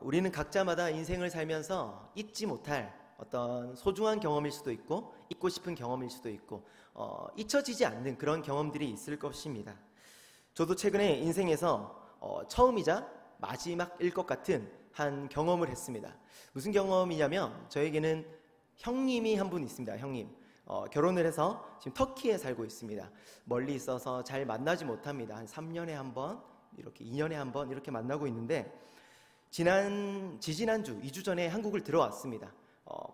우리는 각자마다 인생을 살면서 잊지 못할 어떤 소중한 경험일 수도 있고 잊고 싶은 경험일 수도 있고 잊혀지지 않는 그런 경험들이 있을 것입니다. 저도 최근에 인생에서 처음이자 마지막일 것 같은 한 경험을 했습니다. 무슨 경험이냐면 저에게는 형님이 한 분 있습니다. 형님. 결혼을 해서 지금 터키에 살고 있습니다. 멀리 있어서 잘 만나지 못합니다. 한 3년에 한 번, 이렇게 2년에 한 번 이렇게 만나고 있는데 지지난주 2주 전에 한국을 들어왔습니다.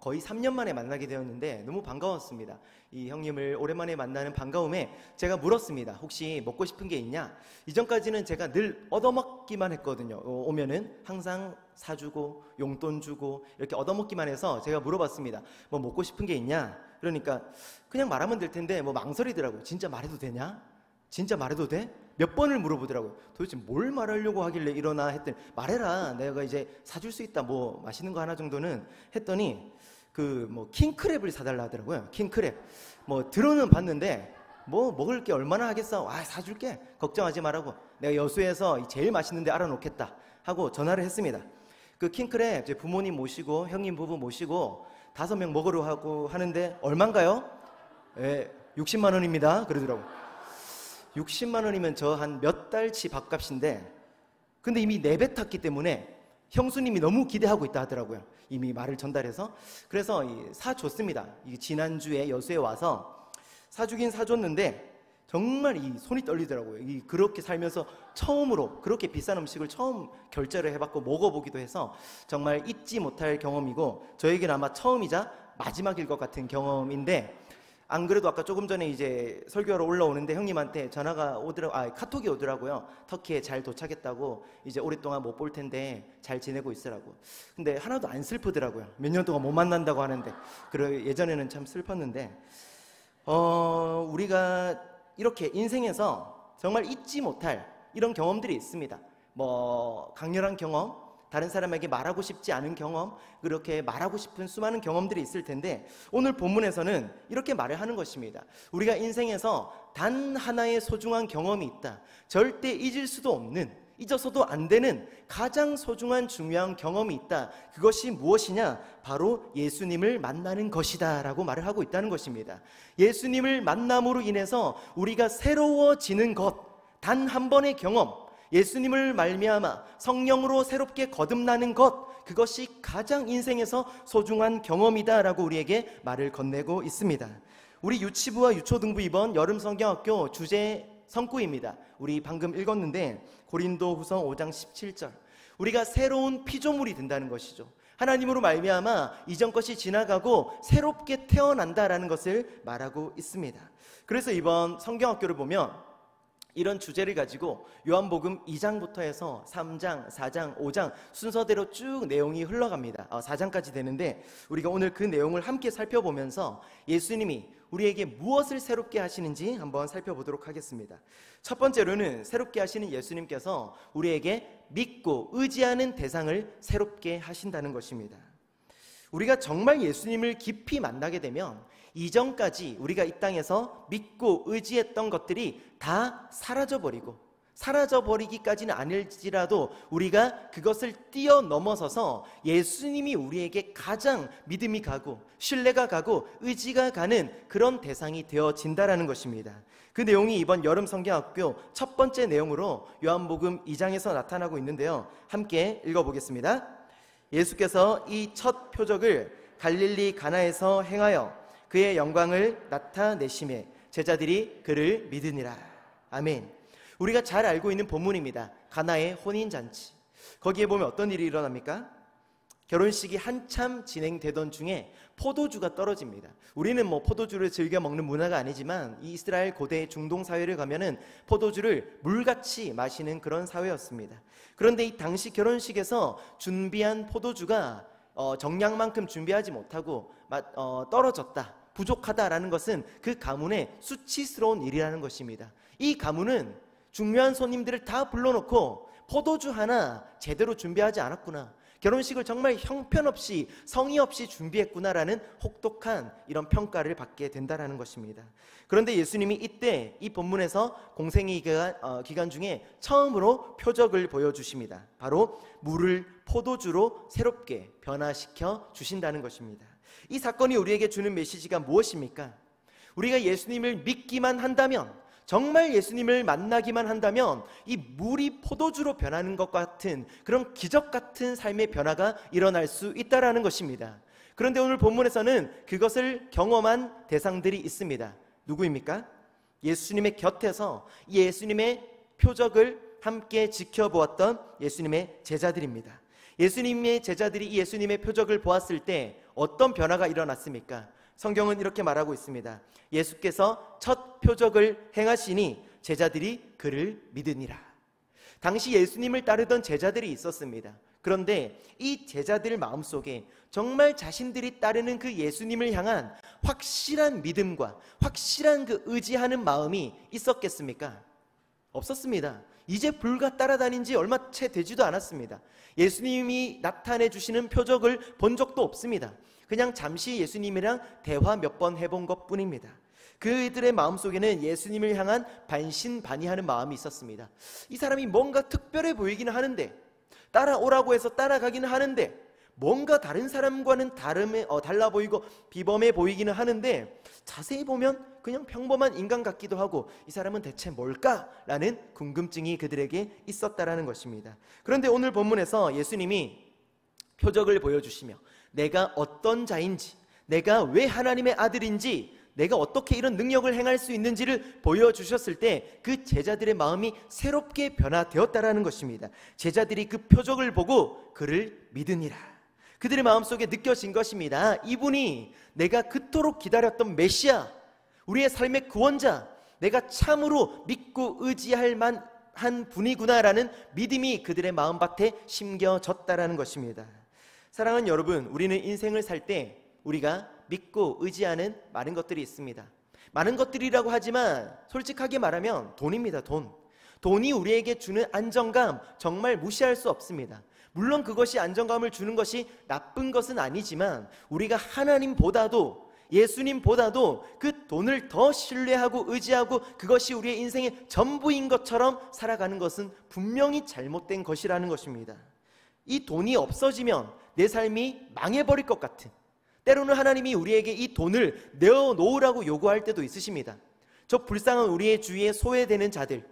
거의 3년 만에 만나게 되었는데 너무 반가웠습니다. 이 형님을 오랜만에 만나는 반가움에 제가 물었습니다. 혹시 먹고 싶은 게 있냐? 이전까지는 제가 늘 얻어먹기만 했거든요. 오면은 항상 사주고 용돈 주고 이렇게 얻어먹기만 해서 제가 물어봤습니다. 뭐 먹고 싶은 게 있냐? 그러니까 그냥 말하면 될 텐데 뭐 망설이더라고요. 진짜 말해도 되냐? 진짜 말해도 돼? 몇 번을 물어보더라고요. 도대체 뭘 말하려고 하길래 이러나 했더니 말해라. 내가 이제 사줄 수 있다. 뭐 맛있는 거 하나 정도는 했더니 그 뭐 킹크랩을 사달라 하더라고요. 킹크랩. 뭐 들어는 봤는데 뭐 먹을 게 얼마나 하겠어. 사줄게. 걱정하지 말라고. 내가 여수에서 제일 맛있는 데 알아놓겠다 하고 전화를 했습니다. 그 킹크랩 제 부모님 모시고 형님 부부 모시고 5명 먹으러 하고 하는데 얼마인가요? 60만 원입니다. 그러더라고요. 60만 원이면 저 한 몇 달치 밥값인데 근데 이미 4배 탔기 때문에 형수님이 너무 기대하고 있다 하더라고요. 이미 말을 전달해서. 그래서 사줬습니다. 지난주에 여수에 와서 사주긴 사줬는데 정말 이 손이 떨리더라고요. 그렇게 살면서 처음으로 그렇게 비싼 음식을 처음 결제를 해봤고 먹어보기도 해서 정말 잊지 못할 경험이고 저에게는 아마 처음이자 마지막일 것 같은 경험인데 안 그래도 아까 조금 전에 이제 설교하러 올라오는데 형님한테 카톡이 오더라고요. 터키에 잘 도착했다고 이제 오랫동안 못 볼 텐데 잘 지내고 있으라고. 근데 하나도 안 슬프더라고요. 몇 년 동안 못 만난다고 하는데. 예전에는 참 슬펐는데 우리가 이렇게 인생에서 정말 잊지 못할 이런 경험들이 있습니다. 뭐 강렬한 경험, 다른 사람에게 말하고 싶지 않은 경험, 그렇게 말하고 싶은 수많은 경험들이 있을 텐데 오늘 본문에서는 이렇게 말을 하는 것입니다. 우리가 인생에서 단 하나의 소중한 경험이 있다. 절대 잊을 수도 없는, 잊어서도 안 되는 가장 소중한 중요한 경험이 있다. 그것이 무엇이냐? 바로 예수님을 만나는 것이다 라고 말을 하고 있다는 것입니다. 예수님을 만남으로 인해서 우리가 새로워지는 것, 단 한 번의 경험, 예수님을 말미암아 성령으로 새롭게 거듭나는 것, 그것이 가장 인생에서 소중한 경험이다라고 우리에게 말을 건네고 있습니다. 우리 유치부와 유초등부 이번 여름 성경학교 주제 성구입니다. 우리 방금 읽었는데 고린도후서 5장 17절. 우리가 새로운 피조물이 된다는 것이죠. 하나님으로 말미암아 이전 것이 지나가고 새롭게 태어난다라는 것을 말하고 있습니다. 그래서 이번 성경학교를 보면 이런 주제를 가지고 요한복음 2장부터 해서 3장, 4장, 5장 순서대로 쭉 내용이 흘러갑니다. 4장까지 되는데 우리가 오늘 그 내용을 함께 살펴보면서 예수님이 우리에게 무엇을 새롭게 하시는지 한번 살펴보도록 하겠습니다. 첫 번째로는 새롭게 하시는 예수님께서 우리에게 믿고 의지하는 대상을 새롭게 하신다는 것입니다. 우리가 정말 예수님을 깊이 만나게 되면 이전까지 우리가 이 땅에서 믿고 의지했던 것들이 다 사라져버리기까지는 아닐지라도 우리가 그것을 뛰어넘어서서 예수님이 우리에게 가장 믿음이 가고 신뢰가 가고 의지가 가는 그런 대상이 되어진다라는 것입니다. 그 내용이 이번 여름 성경학교 첫 번째 내용으로 요한복음 2장에서 나타나고 있는데요. 함께 읽어보겠습니다. 예수께서 이 첫 표적을 갈릴리 가나에서 행하여 그의 영광을 나타내심에 제자들이 그를 믿으니라. 아멘. 우리가 잘 알고 있는 본문입니다. 가나의 혼인잔치. 거기에 보면 어떤 일이 일어납니까? 결혼식이 한참 진행되던 중에 포도주가 떨어집니다. 우리는 뭐 포도주를 즐겨 먹는 문화가 아니지만 이 이스라엘 고대 중동 사회를 가면은 포도주를 물같이 마시는 그런 사회였습니다. 그런데 이 당시 결혼식에서 준비한 포도주가 정량만큼 준비하지 못하고 떨어졌다, 부족하다라는 것은 그 가문의 수치스러운 일이라는 것입니다. 이 가문은 중요한 손님들을 다 불러놓고 포도주 하나 제대로 준비하지 않았구나, 결혼식을 정말 형편없이 성의 없이 준비했구나라는 혹독한 이런 평가를 받게 된다는 것입니다. 그런데 예수님이 이때 이 본문에서 공생애 기간 중에 처음으로 표적을 보여주십니다. 바로 물을 포도주로 새롭게 변화시켜 주신다는 것입니다. 이 사건이 우리에게 주는 메시지가 무엇입니까? 우리가 예수님을 믿기만 한다면, 정말 예수님을 만나기만 한다면 이 물이 포도주로 변하는 것 같은 그런 기적 같은 삶의 변화가 일어날 수 있다는 것입니다. 그런데 오늘 본문에서는 그것을 경험한 대상들이 있습니다. 누구입니까? 예수님의 곁에서 예수님의 표적을 함께 지켜보았던 예수님의 제자들입니다. 예수님의 제자들이 이 예수님의 표적을 보았을 때 어떤 변화가 일어났습니까? 성경은 이렇게 말하고 있습니다. 예수께서 첫 표적을 행하시니 제자들이 그를 믿으니라. 당시 예수님을 따르던 제자들이 있었습니다. 그런데 이 제자들 마음속에 정말 자신들이 따르는 그 예수님을 향한 확실한 믿음과 확실한 그 의지하는 마음이 있었겠습니까? 없었습니다. 이제 불과 따라다닌 지 얼마 채 되지도 않았습니다. 예수님이 나타내 주시는 표적을 본 적도 없습니다. 그냥 잠시 예수님이랑 대화 몇 번 해본 것 뿐입니다. 그들의 마음속에는 예수님을 향한 반신반의하는 마음이 있었습니다. 이 사람이 뭔가 특별해 보이기는 하는데, 따라오라고 해서 따라가기는 하는데, 뭔가 다른 사람과는 달라 보이고 비범해 보이기는 하는데, 자세히 보면 그냥 평범한 인간 같기도 하고 이 사람은 대체 뭘까라는 궁금증이 그들에게 있었다라는 것입니다. 그런데 오늘 본문에서 예수님이 표적을 보여주시며 내가 어떤 자인지, 내가 왜 하나님의 아들인지, 내가 어떻게 이런 능력을 행할 수 있는지를 보여주셨을 때 그 제자들의 마음이 새롭게 변화되었다라는 것입니다. 제자들이 그 표적을 보고 그를 믿으니라. 그들의 마음속에 느껴진 것입니다. 이분이 내가 그토록 기다렸던 메시아, 우리의 삶의 구원자, 내가 참으로 믿고 의지할 만한 분이구나라는 믿음이 그들의 마음밭에 심겨졌다라는 것입니다. 사랑하는 여러분, 우리는 인생을 살 때 우리가 믿고 의지하는 많은 것들이 있습니다. 많은 것들이라고 하지만 솔직하게 말하면 돈입니다. 돈이 우리에게 주는 안정감 정말 무시할 수 없습니다. 물론 그것이 안정감을 주는 것이 나쁜 것은 아니지만 우리가 하나님보다도, 예수님보다도 그 돈을 더 신뢰하고 의지하고 그것이 우리의 인생의 전부인 것처럼 살아가는 것은 분명히 잘못된 것이라는 것입니다. 이 돈이 없어지면 내 삶이 망해버릴 것 같은, 때로는 하나님이 우리에게 이 돈을 내어놓으라고 요구할 때도 있으십니다. 저 불쌍한 우리의 주위에 소외되는 자들,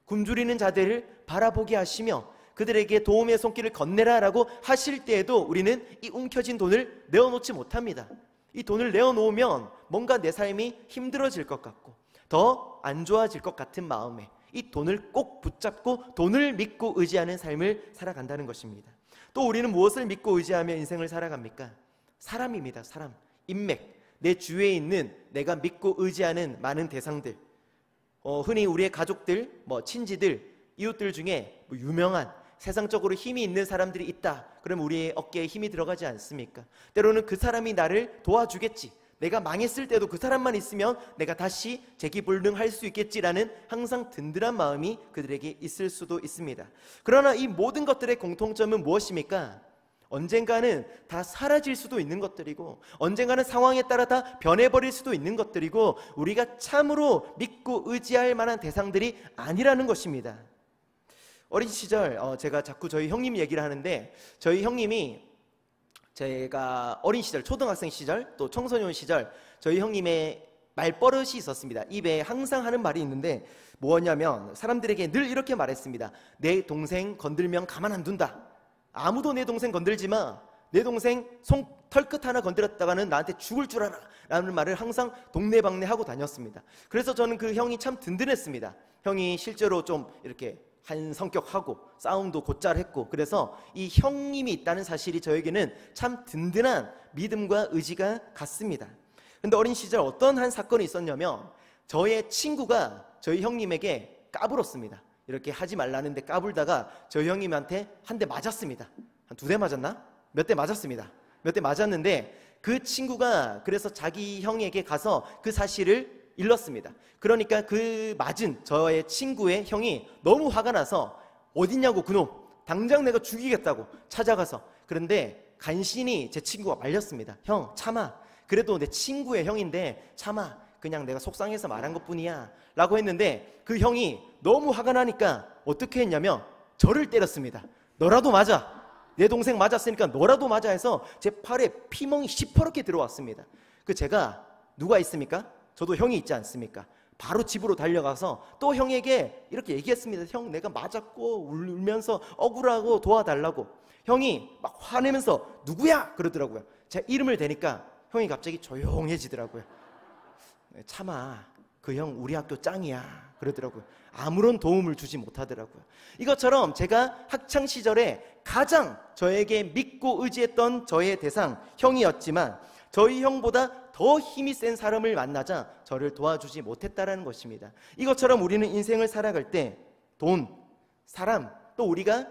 굶주리는 자들을 바라보게 하시며 그들에게 도움의 손길을 건네라라고 하실 때에도 우리는 이 움켜진 돈을 내어놓지 못합니다. 이 돈을 내어놓으면 뭔가 내 삶이 힘들어질 것 같고 더 안 좋아질 것 같은 마음에 이 돈을 꼭 붙잡고 돈을 믿고 의지하는 삶을 살아간다는 것입니다. 또 우리는 무엇을 믿고 의지하며 인생을 살아갑니까? 사람입니다. 사람, 인맥, 내 주위에 있는 내가 믿고 의지하는 많은 대상들, 흔히 우리의 가족들, 친지들, 이웃들 중에 유명한 세상적으로 힘이 있는 사람들이 있다. 그럼 우리의 어깨에 힘이 들어가지 않습니까? 때로는 그 사람이 나를 도와주겠지, 내가 망했을 때도 그 사람만 있으면 내가 다시 재기불능할 수 있겠지라는 항상 든든한 마음이 그들에게 있을 수도 있습니다. 그러나 이 모든 것들의 공통점은 무엇입니까? 언젠가는 다 사라질 수도 있는 것들이고 언젠가는 상황에 따라 다 변해버릴 수도 있는 것들이고 우리가 참으로 믿고 의지할 만한 대상들이 아니라는 것입니다. 어린 시절 제가 자꾸 저희 형님 얘기를 하는데, 저희 형님이 제가 어린 시절, 초등학생 시절 또 청소년 시절 저희 형님의 말버릇이 있었습니다. 입에 항상 하는 말이 있는데 뭐냐면 사람들에게 늘 이렇게 말했습니다. 내 동생 건들면 가만 안 둔다. 아무도 내 동생 건들지 마. 내 동생 털끝 하나 건드렸다가는 나한테 죽을 줄 알아 라는 말을 항상 동네방네 하고 다녔습니다. 그래서 저는 그 형이 참 든든했습니다. 형이 실제로 좀 이렇게 한 성격하고 싸움도 곧잘 했고, 그래서 이 형님이 있다는 사실이 저에게는 참 든든한 믿음과 의지가 같습니다. 그런데 어린 시절 어떤 한 사건이 있었냐면 저의 친구가 저희 형님에게 까불었습니다. 이렇게 하지 말라는데 까불다가 저희 형님한테 한 대 맞았습니다. 한 2대 맞았나? 몇 대 맞았습니다. 몇 대 맞았는데 그 친구가 그래서 자기 형에게 가서 그 사실을 일렀습니다. 그러니까 그 맞은 저의 친구의 형이 너무 화가 나서 어딨냐고 그놈, 당장 내가 죽이겠다고 찾아가서, 그런데 간신히 제 친구가 말렸습니다. 형 참아, 그래도 내 친구의 형인데 참아, 그냥 내가 속상해서 말한 것뿐이야 라고 했는데 그 형이 너무 화가 나니까 어떻게 했냐면 저를 때렸습니다. 너라도 맞아, 내 동생 맞았으니까 너라도 맞아 해서 제 팔에 피멍이 시퍼렇게 들어왔습니다. 제가 누가 있습니까? 저도 형이 있지 않습니까? 바로 집으로 달려가서 또 형에게 이렇게 얘기했습니다. 형, 내가 맞았고 울면서 억울하고 도와달라고. 형이 막 화내면서 누구야? 그러더라고요. 제 이름을 대니까 형이 갑자기 조용해지더라고요. 참아, 그 형 우리 학교 짱이야 그러더라고요. 아무런 도움을 주지 못하더라고요. 이것처럼 제가 학창시절에 가장 저에게 믿고 의지했던 저의 대상 형이었지만 저희 형보다 더 힘이 센 사람을 만나자 저를 도와주지 못했다라는 것입니다. 이것처럼 우리는 인생을 살아갈 때 돈, 사람, 또 우리가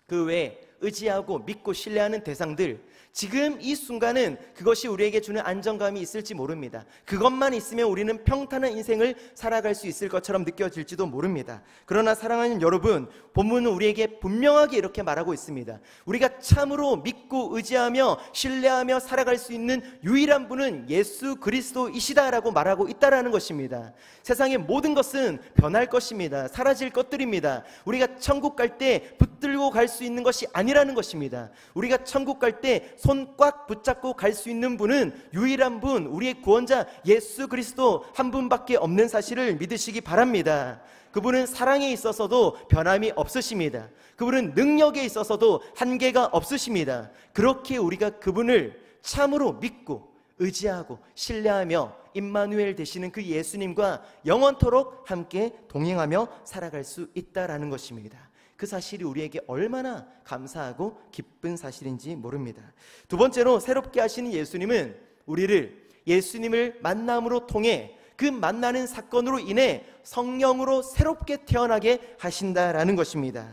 그 외에 의지하고 믿고 신뢰하는 대상들, 지금 이 순간은 그것이 우리에게 주는 안정감이 있을지 모릅니다. 그것만 있으면 우리는 평탄한 인생을 살아갈 수 있을 것처럼 느껴질지도 모릅니다. 그러나 사랑하는 여러분, 본문은 우리에게 분명하게 이렇게 말하고 있습니다. 우리가 참으로 믿고 의지하며 신뢰하며 살아갈 수 있는 유일한 분은 예수 그리스도이시다라고 말하고 있다라는 것입니다. 세상의 모든 것은 변할 것입니다. 사라질 것들입니다. 우리가 천국 갈 때 붙들고 갈 수 있는 것이 아니라는 것입니다. 우리가 천국 갈 때 손 꽉 붙잡고 갈 수 있는 분은 유일한 분, 우리의 구원자 예수 그리스도 한 분밖에 없는 사실을 믿으시기 바랍니다. 그분은 사랑에 있어서도 변함이 없으십니다. 그분은 능력에 있어서도 한계가 없으십니다. 그렇게 우리가 그분을 참으로 믿고 의지하고 신뢰하며 임마누엘 되시는 그 예수님과 영원토록 함께 동행하며 살아갈 수 있다라는 것입니다. 그 사실이 우리에게 얼마나 감사하고 기쁜 사실인지 모릅니다. 두 번째로 새롭게 하시는 예수님은 우리를 예수님을 만남으로 통해 그 만나는 사건으로 인해 성령으로 새롭게 태어나게 하신다라는 것입니다.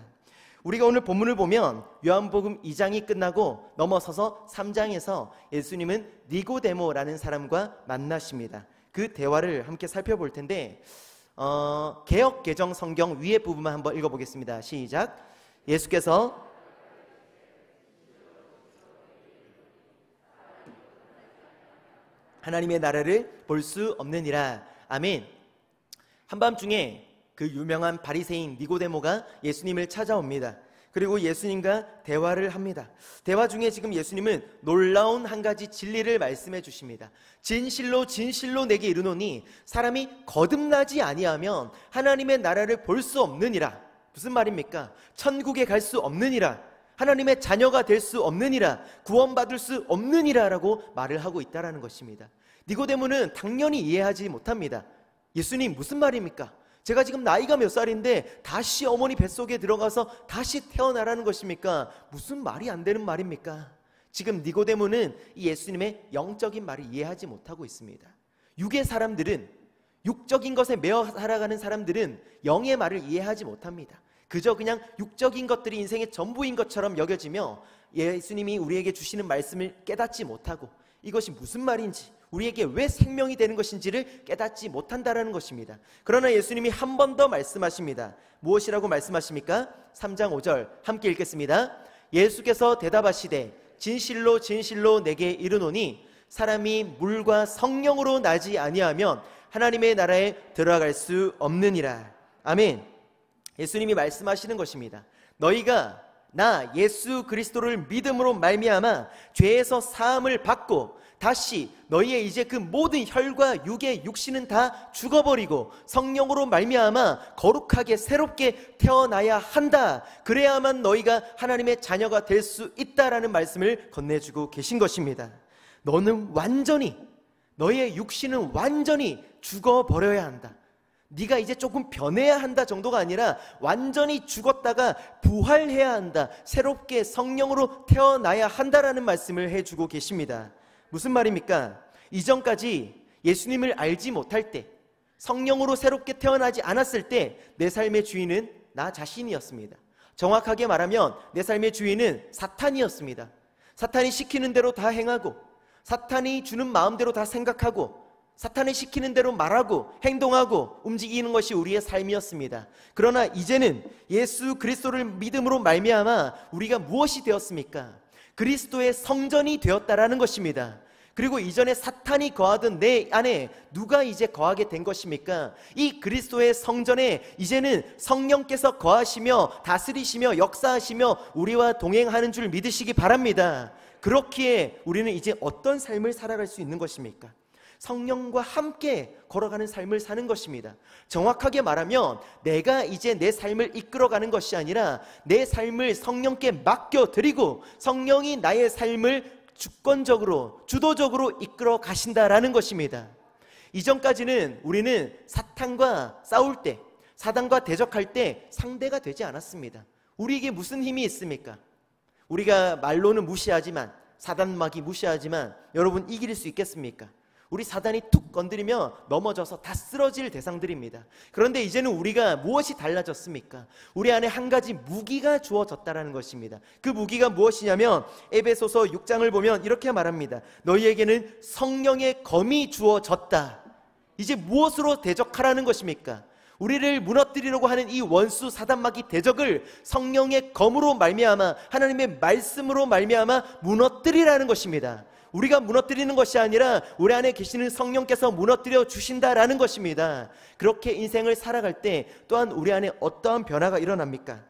우리가 오늘 본문을 보면 요한복음 2장이 끝나고 넘어서서 3장에서 예수님은 니고데모라는 사람과 만나십니다. 그 대화를 함께 살펴볼 텐데 개역 개정 성경 위에 부분만 한번 읽어보겠습니다. 시작. 예수께서 하나님의 나라를 볼 수 없느니라. 아멘. 한밤중에 그 유명한 바리새인 니고데모가 예수님을 찾아옵니다. 그리고 예수님과 대화를 합니다. 대화 중에 지금 예수님은 놀라운 한 가지 진리를 말씀해 주십니다. 진실로 진실로 내게 이르노니 사람이 거듭나지 아니하면 하나님의 나라를 볼 수 없느니라. 무슨 말입니까? 천국에 갈 수 없느니라. 하나님의 자녀가 될 수 없느니라. 구원받을 수 없느니라 라고 말을 하고 있다는 것입니다. 니고데모는 당연히 이해하지 못합니다. 예수님, 무슨 말입니까? 제가 지금 나이가 몇 살인데 다시 어머니 뱃속에 들어가서 다시 태어나라는 것입니까? 무슨 말이 안 되는 말입니까? 지금 니고데모는 이 예수님의 영적인 말을 이해하지 못하고 있습니다. 육의 사람들은, 육적인 것에 매어 살아가는 사람들은 영의 말을 이해하지 못합니다. 그저 그냥 육적인 것들이 인생의 전부인 것처럼 여겨지며 예수님이 우리에게 주시는 말씀을 깨닫지 못하고 이것이 무슨 말인지, 우리에게 왜 생명이 되는 것인지를 깨닫지 못한다라는 것입니다. 그러나 예수님이 한 번 더 말씀하십니다. 무엇이라고 말씀하십니까? 3장 5절 함께 읽겠습니다. 예수께서 대답하시되 진실로 진실로 내게 이르노니 사람이 물과 성령으로 나지 아니하면 하나님의 나라에 들어갈 수 없느니라. 아멘. 예수님이 말씀하시는 것입니다. 너희가 나 예수 그리스도를 믿음으로 말미암아 죄에서 사함을 받고 다시 너희의 이제 그 모든 혈과 육의 육신은 다 죽어버리고 성령으로 말미암아 거룩하게 새롭게 태어나야 한다. 그래야만 너희가 하나님의 자녀가 될 수 있다라는 말씀을 건네주고 계신 것입니다. 너는 완전히, 너의 육신은 완전히 죽어버려야 한다. 네가 이제 조금 변해야 한다 정도가 아니라 완전히 죽었다가 부활해야 한다. 새롭게 성령으로 태어나야 한다라는 말씀을 해주고 계십니다. 무슨 말입니까? 이전까지 예수님을 알지 못할 때, 성령으로 새롭게 태어나지 않았을 때 내 삶의 주인은 나 자신이었습니다. 정확하게 말하면 내 삶의 주인은 사탄이었습니다. 사탄이 시키는 대로 다 행하고, 사탄이 주는 마음대로 다 생각하고, 사탄이 시키는 대로 말하고 행동하고 움직이는 것이 우리의 삶이었습니다. 그러나 이제는 예수 그리스도를 믿음으로 말미암아 우리가 무엇이 되었습니까? 그리스도의 성전이 되었다라는 것입니다. 그리고 이전에 사탄이 거하던 내 안에 누가 이제 거하게 된 것입니까? 이 그리스도의 성전에 이제는 성령께서 거하시며 다스리시며 역사하시며 우리와 동행하는 줄 믿으시기 바랍니다. 그렇기에 우리는 이제 어떤 삶을 살아갈 수 있는 것입니까? 성령과 함께 걸어가는 삶을 사는 것입니다. 정확하게 말하면 내가 이제 내 삶을 이끌어가는 것이 아니라 내 삶을 성령께 맡겨드리고 성령이 나의 삶을 주권적으로, 주도적으로 이끌어 가신다라는 것입니다. 이전까지는 우리는 사탄과 싸울 때, 사단과 대적할 때 상대가 되지 않았습니다. 우리에게 무슨 힘이 있습니까? 우리가 말로는 무시하지만, 사단막이 무시하지만 여러분 이길 수 있겠습니까? 우리 사단이 툭 건드리며 넘어져서 다 쓰러질 대상들입니다. 그런데 이제는 우리가 무엇이 달라졌습니까? 우리 안에 한 가지 무기가 주어졌다는 것입니다. 그 무기가 무엇이냐면 에베소서 6장을 보면 이렇게 말합니다. 너희에게는 성령의 검이 주어졌다. 이제 무엇으로 대적하라는 것입니까? 우리를 무너뜨리려고 하는 이 원수 사단마귀 대적을 성령의 검으로 말미암아, 하나님의 말씀으로 말미암아 무너뜨리라는 것입니다. 우리가 무너뜨리는 것이 아니라 우리 안에 계시는 성령께서 무너뜨려 주신다라는 것입니다. 그렇게 인생을 살아갈 때 또한 우리 안에 어떠한 변화가 일어납니까?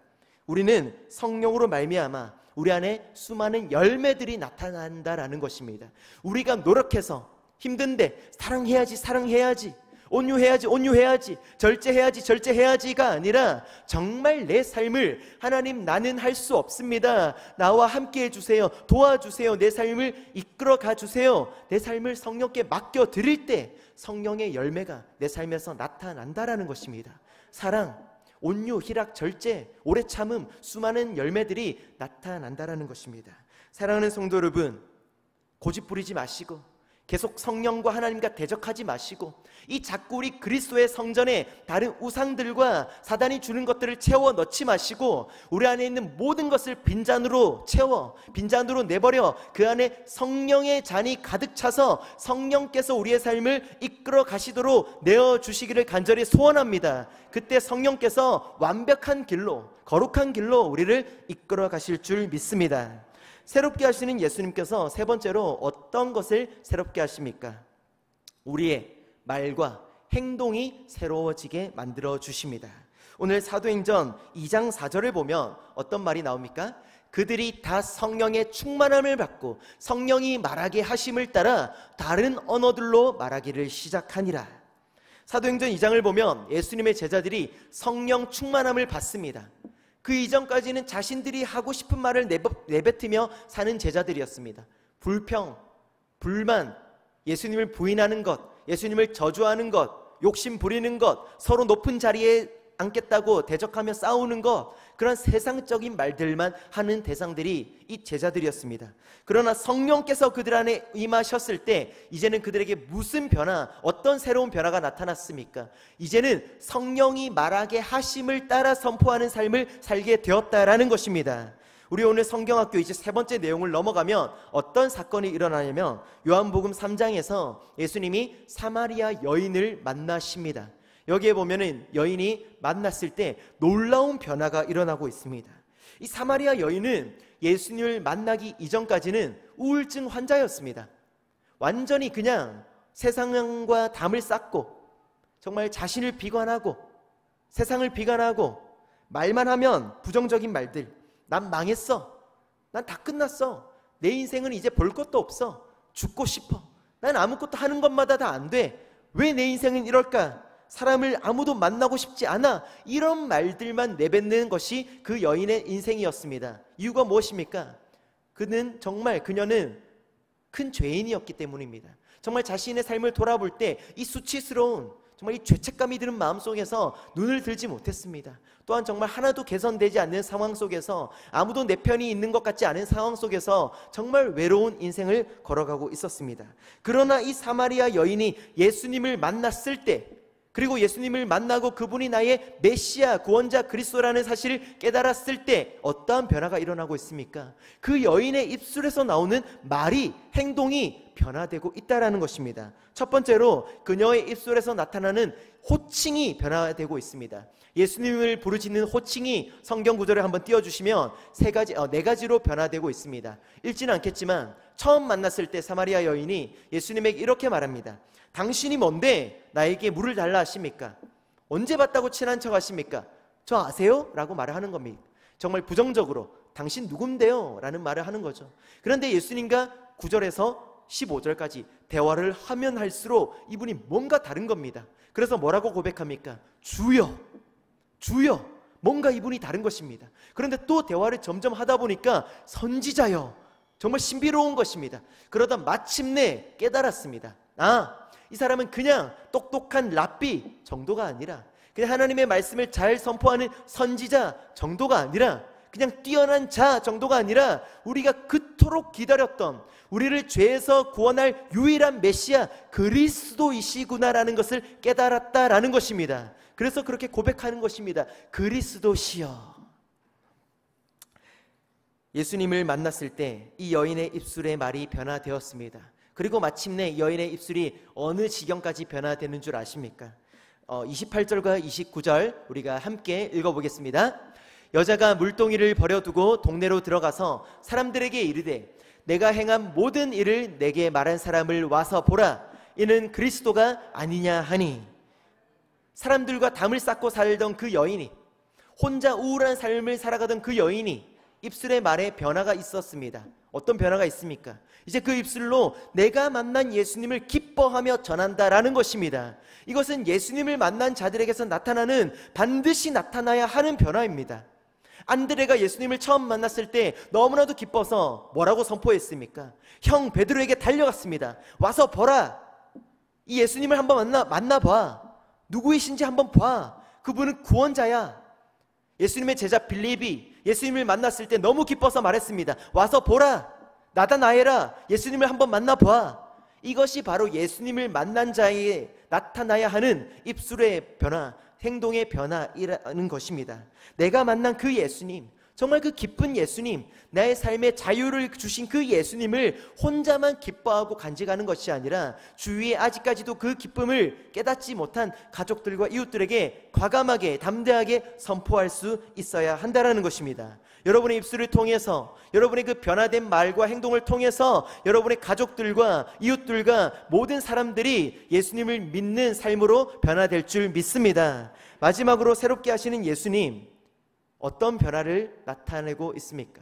우리는 성령으로 말미암아 우리 안에 수많은 열매들이 나타난다라는 것입니다. 우리가 노력해서 힘든데 사랑해야지, 온유해야지, 절제해야지가 아니라 정말 내 삶을 하나님 나는 할 수 없습니다. 나와 함께 해주세요. 도와주세요. 내 삶을 이끌어가 주세요. 내 삶을 성령께 맡겨드릴 때 성령의 열매가 내 삶에서 나타난다라는 것입니다. 사랑, 온유, 희락, 절제, 오래 참음, 수많은 열매들이 나타난다라는 것입니다. 사랑하는 성도 여러분, 고집 부리지 마시고 계속 성령과 하나님과 대적하지 마시고 이 자꾸 우리 그리스도의 성전에 다른 우상들과 사단이 주는 것들을 채워 넣지 마시고 우리 안에 있는 모든 것을 빈잔으로 내버려 그 안에 성령의 잔이 가득 차서 성령께서 우리의 삶을 이끌어 가시도록 내어주시기를 간절히 소원합니다. 그때 성령께서 완벽한 길로, 거룩한 길로 우리를 이끌어 가실 줄 믿습니다. 새롭게 하시는 예수님께서 세 번째로 어떤 것을 새롭게 하십니까? 우리의 말과 행동이 새로워지게 만들어 주십니다. 오늘 사도행전 2장 4절을 보면 어떤 말이 나옵니까? 그들이 다 성령의 충만함을 받고 성령이 말하게 하심을 따라 다른 언어들로 말하기를 시작하니라. 사도행전 2장을 보면 예수님의 제자들이 성령 충만함을 받습니다. 그 이전까지는 자신들이 하고 싶은 말을 내뱉으며 사는 제자들이었습니다. 불평, 불만, 예수님을 부인하는 것, 예수님을 저주하는 것, 욕심 부리는 것, 서로 높은 자리에 앉겠다고 대적하며 싸우는 것, 그런 세상적인 말들만 하는 대상들이 이 제자들이었습니다. 그러나 성령께서 그들 안에 임하셨을 때 이제는 그들에게 무슨 변화, 어떤 새로운 변화가 나타났습니까? 이제는 성령이 말하게 하심을 따라 선포하는 삶을 살게 되었다라는 것입니다. 우리 오늘 성경학교 이제 세 번째 내용을 넘어가면 어떤 사건이 일어나냐면 요한복음 3장에서 예수님이 사마리아 여인을 만나십니다. 여기에 보면은 여인이 만났을 때 놀라운 변화가 일어나고 있습니다. 이 사마리아 여인은 예수님을 만나기 이전까지는 우울증 환자였습니다. 완전히 그냥 세상과 담을 쌓고 정말 자신을 비관하고 세상을 비관하고 말만 하면 부정적인 말들, 난 망했어, 난 다 끝났어, 내 인생은 이제 볼 것도 없어, 죽고 싶어, 난 아무것도 하는 것마다 다 안 돼, 왜 내 인생은 이럴까, 사람을 아무도 만나고 싶지 않아, 이런 말들만 내뱉는 것이 그 여인의 인생이었습니다. 이유가 무엇입니까? 그녀는 큰 죄인이었기 때문입니다. 정말 자신의 삶을 돌아볼 때 이 수치스러운 정말 이 죄책감이 드는 마음속에서 눈을 들지 못했습니다. 또한 정말 하나도 개선되지 않는 상황 속에서 아무도 내 편이 있는 것 같지 않은 상황 속에서 정말 외로운 인생을 걸어가고 있었습니다. 그러나 이 사마리아 여인이 예수님을 만났을 때, 그리고 예수님을 만나고 그분이 나의 메시아, 구원자 그리스도라는 사실을 깨달았을 때 어떠한 변화가 일어나고 있습니까? 그 여인의 입술에서 나오는 말이, 행동이 변화되고 있다는 것입니다. 첫 번째로 그녀의 입술에서 나타나는 호칭이 변화되고 있습니다. 예수님을 부르짖는 호칭이 성경 구절을 한번 띄워주시면 네 가지로 변화되고 있습니다. 읽지는 않겠지만 처음 만났을 때 사마리아 여인이 예수님에게 이렇게 말합니다. 당신이 뭔데 나에게 물을 달라 하십니까? 언제 봤다고 친한 척 하십니까? 저 아세요? 라고 말을 하는 겁니다. 정말 부정적으로 당신 누군데요? 라는 말을 하는 거죠. 그런데 예수님과 9절에서 15절까지 대화를 하면 할수록 이분이 뭔가 다른 겁니다. 그래서 뭐라고 고백합니까? 주여, 주여. 뭔가 이분이 다른 것입니다. 그런데 또 대화를 점점 하다 보니까 선지자여, 정말 신비로운 것입니다. 그러다 마침내 깨달았습니다. 이 사람은 그냥 똑똑한 랍비 정도가 아니라, 그냥 하나님의 말씀을 잘 선포하는 선지자 정도가 아니라, 그냥 뛰어난 자 정도가 아니라 우리가 그토록 기다렸던, 우리를 죄에서 구원할 유일한 메시아 그리스도이시구나라는 것을 깨달았다라는 것입니다. 그래서 그렇게 고백하는 것입니다. 그리스도시여. 예수님을 만났을 때 이 여인의 입술의 말이 변화되었습니다. 그리고 마침내 여인의 입술이 어느 지경까지 변화되는 줄 아십니까? 28절과 29절 우리가 함께 읽어보겠습니다. 여자가 물동이를 버려두고 동네로 들어가서 사람들에게 이르되 내가 행한 모든 일을 내게 말한 사람을 와서 보라. 이는 그리스도가 아니냐 하니. 사람들과 담을 쌓고 살던 그 여인이, 혼자 우울한 삶을 살아가던 그 여인이 입술의 말에 변화가 있었습니다. 어떤 변화가 있습니까? 이제 그 입술로 내가 만난 예수님을 기뻐하며 전한다라는 것입니다. 이것은 예수님을 만난 자들에게서 나타나는, 반드시 나타나야 하는 변화입니다. 안드레가 예수님을 처음 만났을 때 너무나도 기뻐서 뭐라고 선포했습니까? 형 베드로에게 달려갔습니다. 와서 보라. 이 예수님을 한번 만나봐. 누구이신지 한번 봐. 그분은 구원자야. 예수님의 제자 빌립이 예수님을 만났을 때 너무 기뻐서 말했습니다. 와서 보라. 나다나엘아, 예수님을 한번 만나봐. 이것이 바로 예수님을 만난 자에게 나타나야 하는 입술의 변화, 행동의 변화라는 것입니다. 내가 만난 그 예수님, 정말 그 기쁜 예수님, 나의 삶에 자유를 주신 그 예수님을 혼자만 기뻐하고 간직하는 것이 아니라 주위에 아직까지도 그 기쁨을 깨닫지 못한 가족들과 이웃들에게 과감하게, 담대하게 선포할 수 있어야 한다는 것입니다. 여러분의 입술을 통해서, 여러분의 그 변화된 말과 행동을 통해서 여러분의 가족들과 이웃들과 모든 사람들이 예수님을 믿는 삶으로 변화될 줄 믿습니다. 마지막으로 새롭게 하시는 예수님, 어떤 변화를 나타내고 있습니까?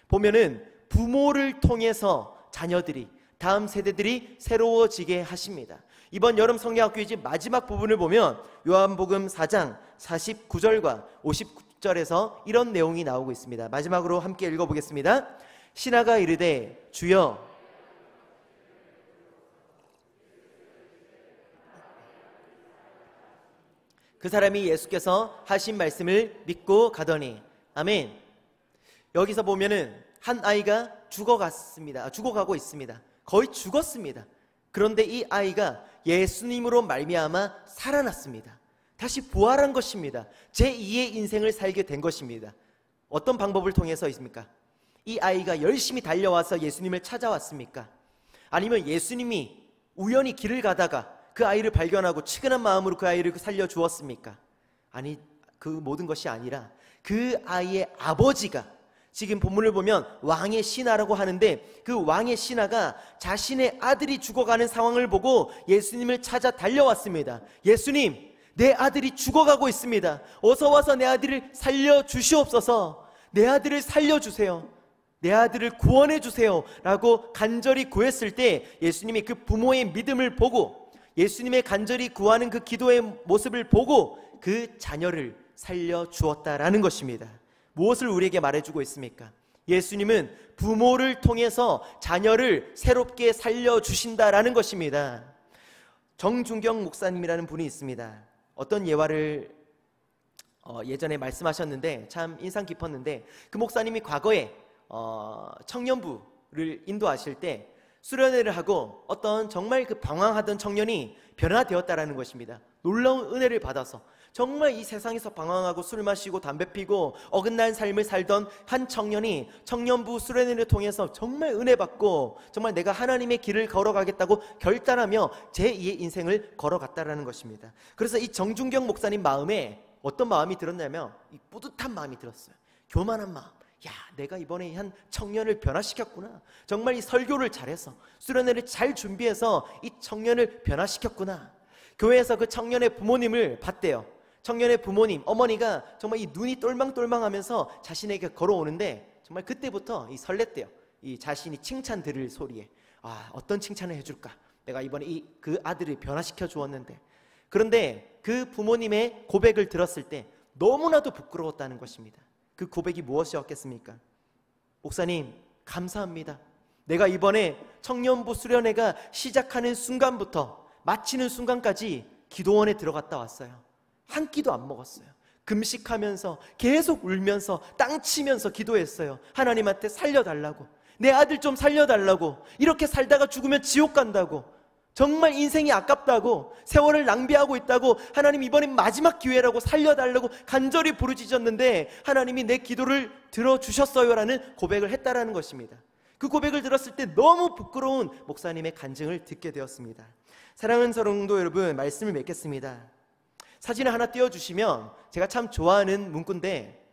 보면은 부모를 통해서 자녀들이, 다음 세대들이 새로워지게 하십니다. 이번 여름 성경학교의 마지막 부분을 보면 요한복음 4장 49절과 50절에서 이런 내용이 나오고 있습니다. 마지막으로 함께 읽어보겠습니다. 신하가 이르되 주여. 그 사람이 예수께서 하신 말씀을 믿고 가더니. 아멘. 여기서 보면은 한 아이가 죽어가고 있습니다. 거의 죽었습니다. 그런데 이 아이가 예수님으로 말미암아 살아났습니다. 다시 부활한 것입니다. 제2의 인생을 살게 된 것입니다. 어떤 방법을 통해서 있습니까? 이 아이가 열심히 달려와서 예수님을 찾아왔습니까? 아니면 예수님이 우연히 길을 가다가 그 아이를 발견하고 측은한 마음으로 그 아이를 살려주었습니까? 아니, 그 모든 것이 아니라 그 아이의 아버지가, 지금 본문을 보면 왕의 신하라고 하는데 그 왕의 신하가 자신의 아들이 죽어가는 상황을 보고 예수님을 찾아 달려왔습니다. 예수님, 내 아들이 죽어가고 있습니다. 어서 와서 내 아들을 살려주시옵소서. 내 아들을 살려주세요. 내 아들을 구원해 주세요 라고 간절히 구했을 때 예수님이 그 부모의 믿음을 보고, 예수님의 간절히 구하는 그 기도의 모습을 보고 그 자녀를 살려주었다라는 것입니다. 무엇을 우리에게 말해주고 있습니까? 예수님은 부모를 통해서 자녀를 새롭게 살려주신다라는 것입니다. 정준경 목사님이라는 분이 있습니다. 어떤 예화를 예전에 말씀하셨는데 참 인상 깊었는데, 그 목사님이 과거에 청년부를 인도하실 때 수련회를 하고 어떤 정말 그 방황하던 청년이 변화되었다라는 것입니다. 놀라운 은혜를 받아서 정말 이 세상에서 방황하고 술 마시고 담배 피고 어긋난 삶을 살던 한 청년이 청년부 수련회를 통해서 정말 은혜 받고 정말 내가 하나님의 길을 걸어가겠다고 결단하며 제2의 인생을 걸어갔다라는 것입니다. 그래서 이 정준경 목사님 마음에 어떤 마음이 들었냐면 이 뿌듯한 마음이 들었어요. 교만한 마음. 야, 내가 이번에 한 청년을 변화시켰구나. 정말 이 설교를 잘해서 수련회를 잘 준비해서 이 청년을 변화시켰구나. 교회에서 그 청년의 부모님을 봤대요. 청년의 부모님, 어머니가 정말 이 눈이 똘망똘망하면서 자신에게 걸어오는데 정말 그때부터 이 설렜대요. 이 자신이 칭찬 들을 소리에. 아, 어떤 칭찬을 해줄까? 내가 이번에 그 아들을 변화시켜 주었는데. 그런데 그 부모님의 고백을 들었을 때 너무나도 부끄러웠다는 것입니다. 그 고백이 무엇이었겠습니까? 목사님, 감사합니다. 내가 이번에 청년부 수련회가 시작하는 순간부터 마치는 순간까지 기도원에 들어갔다 왔어요. 한 끼도 안 먹었어요. 금식하면서 계속 울면서 땅 치면서 기도했어요. 하나님한테 살려달라고, 내 아들 좀 살려달라고, 이렇게 살다가 죽으면 지옥 간다고, 정말 인생이 아깝다고, 세월을 낭비하고 있다고, 하나님 이번엔 마지막 기회라고 살려달라고 간절히 부르짖었는데 하나님이 내 기도를 들어주셨어요 라는 고백을 했다라는 것입니다. 그 고백을 들었을 때 너무 부끄러운 목사님의 간증을 듣게 되었습니다. 사랑하는 성도 여러분, 말씀을 맺겠습니다. 사진을 하나 띄워주시면 제가 참 좋아하는 문구인데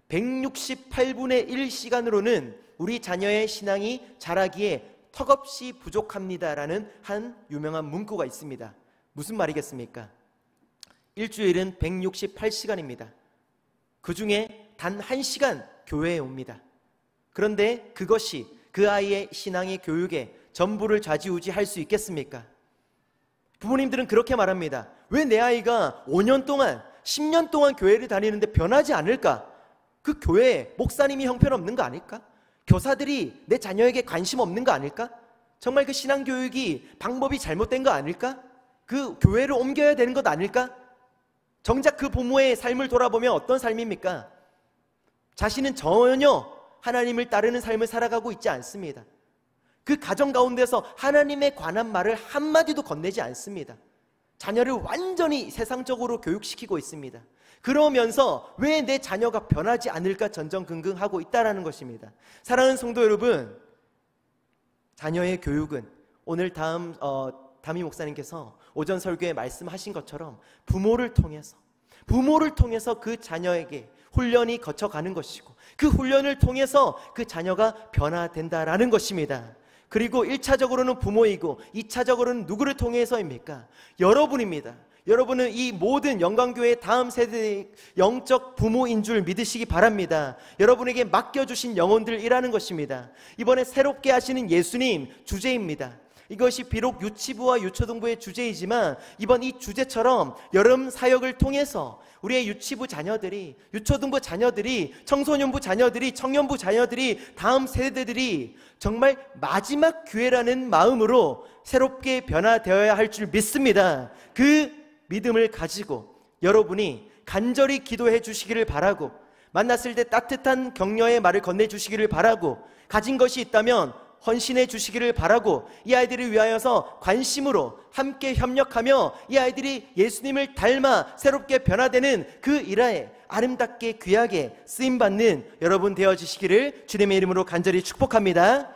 168분의 1시간으로는 우리 자녀의 신앙이 자라기에 턱없이 부족합니다라는 한 유명한 문구가 있습니다. 무슨 말이겠습니까? 일주일은 168시간입니다. 그 중에 단 1시간 교회에 옵니다. 그런데 그것이 그 아이의 신앙의 교육에 전부를 좌지우지할 수 있겠습니까? 부모님들은 그렇게 말합니다. 왜 내 아이가 5년 동안 10년 동안 교회를 다니는데 변하지 않을까? 그 교회에 목사님이 형편없는 거 아닐까? 교사들이 내 자녀에게 관심 없는 거 아닐까? 정말 그 신앙교육이 방법이 잘못된 거 아닐까? 그 교회를 옮겨야 되는 것 아닐까? 정작 그 부모의 삶을 돌아보면 어떤 삶입니까? 자신은 전혀 하나님을 따르는 삶을 살아가고 있지 않습니다. 그 가정 가운데서 하나님에 관한 말을 한마디도 건네지 않습니다. 자녀를 완전히 세상적으로 교육시키고 있습니다. 그러면서 왜 내 자녀가 변하지 않을까 전전긍긍하고 있다는 것입니다. 사랑하는 성도 여러분, 자녀의 교육은 오늘 담임 목사님께서 오전 설교에 말씀하신 것처럼 부모를 통해서 그 자녀에게 훈련이 거쳐가는 것이고 그 훈련을 통해서 그 자녀가 변화된다라는 것입니다. 그리고 1차적으로는 부모이고 2차적으로는 누구를 통해서입니까? 여러분입니다. 여러분은 이 모든 영광교회의 다음 세대의 영적 부모인 줄 믿으시기 바랍니다. 여러분에게 맡겨주신 영혼들이라는 것입니다. 이번에 새롭게 하시는 예수님 주제입니다. 이것이 비록 유치부와 유초등부의 주제이지만 이번 이 주제처럼 여름 사역을 통해서 우리의 유치부 자녀들이, 유초등부 자녀들이, 청소년부 자녀들이, 청년부 자녀들이, 다음 세대들이 정말 마지막 기회라는 마음으로 새롭게 변화되어야 할 줄 믿습니다. 그 믿음을 가지고 여러분이 간절히 기도해 주시기를 바라고, 만났을 때 따뜻한 격려의 말을 건네주시기를 바라고, 가진 것이 있다면 헌신해 주시기를 바라고, 이 아이들을 위하여서 관심으로 함께 협력하며 이 아이들이 예수님을 닮아 새롭게 변화되는 그 일화에 아름답게 귀하게 쓰임받는 여러분 되어주시기를 주님의 이름으로 간절히 축복합니다.